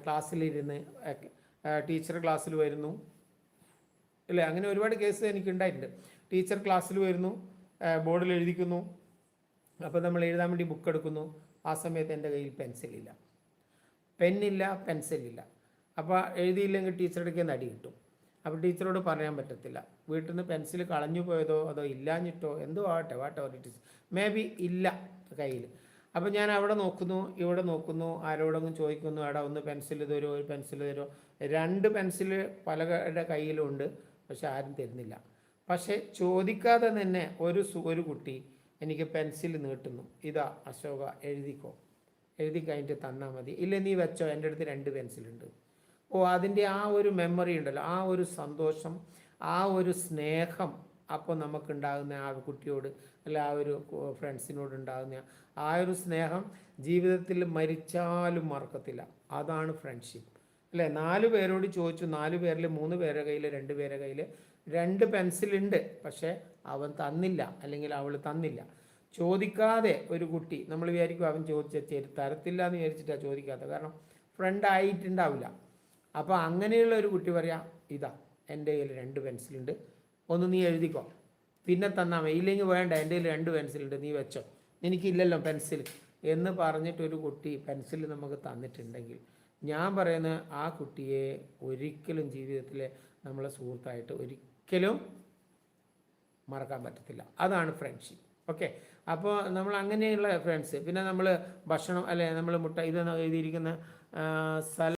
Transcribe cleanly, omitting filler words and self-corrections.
ക്ലാസ്സിലിരുന്ന് teacher ക്ലാസ്സിൽ വരുന്നു അല്ലേ, അങ്ങനെ ഒരുപാട് കേസ് എനിക്ക് ഉണ്ടായിട്ടുണ്ട്. ടീച്ചർ ക്ലാസ്സിൽ വരുന്നു, ബോർഡിൽ എഴുതിക്കുന്നു, അപ്പോൾ നമ്മൾ എഴുതാൻ വേണ്ടി ബുക്ക് എടുക്കുന്നു. ആ സമയത്ത് എൻ്റെ കയ്യിൽ പെൻസിലില്ല, പെന്നില്ല, പെൻസിലില്ല. അപ്പോൾ എഴുതിയില്ലെങ്കിൽ ടീച്ചറുടെ കയ്യിൽ നിന്ന് അടി കിട്ടും. അപ്പോൾ ടീച്ചറോട് പറയാൻ പറ്റത്തില്ല, വീട്ടിൽ നിന്ന് പെൻസിൽ കളഞ്ഞു പോയതോ അതോ ഇല്ലാഞ്ഞിട്ടോ എന്തോ ആവട്ടെ, what ever it is, may be ഇല്ല കയ്യിൽ. അപ്പോൾ ഞാൻ അവിടെ നോക്കുന്നു, ഇവിടെ നോക്കുന്നു, ആരോടെങ്കിലും ചോദിക്കുന്നു, എടാ ഒന്ന് പെൻസിൽ തരുമോ, ഒരു പെൻസിൽ തരുമോ. 2 പെൻസിൽ പലരുടെ കയ്യിലുണ്ട്, പക്ഷെ ആരും തരുന്നില്ല. പക്ഷേ ചോദിക്കാതെ തന്നെ ഒരു കുട്ടി എനിക്ക് പെൻസിൽ നീട്ടുന്നു, ഇതാ അശോക എഴുതിക്കോ, എഴുതി കഴിഞ്ഞിട്ട് തന്നാൽ മതി, ഇല്ല നീ വെച്ചോ, എൻ്റെ അടുത്ത് 2 പെൻസിലുണ്ട്. അതിൻ്റെ ആ ഒരു മെമ്മറി ഉണ്ടല്ലോ, ആ ഒരു സന്തോഷം, ആ ഒരു സ്നേഹം അപ്പോൾ നമുക്കുണ്ടാകുന്ന ആ കുട്ടിയോട് അല്ല ആ ഒരു ഫ്രണ്ട്സിനോട് ഉണ്ടാകുന്ന ആ ഒരു സ്നേഹം ജീവിതത്തിൽ മരിച്ചാലും മറക്കത്തില്ല. അതാണ് ഫ്രണ്ട്ഷിപ്പ് അല്ലേ. 4 പേരോട് ചോദിച്ചു, 4 പേരിൽ 3 പേരുടെ കയ്യിൽ 2 പേരുടെ കയ്യിൽ 2 പെൻസിലുണ്ട്, പക്ഷേ അവൻ തന്നില്ല അല്ലെങ്കിൽ അവൾ തന്നില്ല. ചോദിക്കാതെ ഒരു കുട്ടി, നമ്മൾ വിചാരിക്കും അവൻ തരത്തില്ല എന്ന് വിചാരിച്ചിട്ടാണ് ചോദിക്കാത്തത്, കാരണം ഫ്രണ്ട് ആയിട്ടുണ്ടാവില്ല. അപ്പോൾ അങ്ങനെയുള്ള ഒരു കുട്ടി പറയാം, ഇതാ എൻ്റെ കയ്യിൽ 2 പെൻസിലുണ്ട്, ഒന്ന് നീ എഴുതിക്കോ, പിന്നെ തന്നാൽ മതി, ഇല്ലെങ്കിൽ വേണ്ട എൻ്റെ കയ്യിൽ 2 പെൻസിലുണ്ട് നീ വെച്ചോ, എനിക്കില്ലല്ലോ പെൻസിൽ എന്ന് പറഞ്ഞിട്ടൊരു കുട്ടി പെൻസിൽ നമുക്ക് തന്നിട്ടുണ്ടെങ്കിൽ, ഞാൻ പറയുന്നത് ആ കുട്ടിയെ ഒരിക്കലും ജീവിതത്തിലെ നമ്മളെ സുഹൃത്തായിട്ട് ഒരിക്കലും മറക്കാൻ പറ്റത്തില്ല. അതാണ് ഫ്രണ്ട്ഷിപ്പ്. ഓക്കെ, അപ്പോൾ നമ്മൾ അങ്ങനെയുള്ള ഫ്രണ്ട്സ്. പിന്നെ നമ്മൾ ഭക്ഷണം അല്ലെ, നമ്മൾ മുട്ട ഇതെന്ന് എഴുതിയിരിക്കുന്ന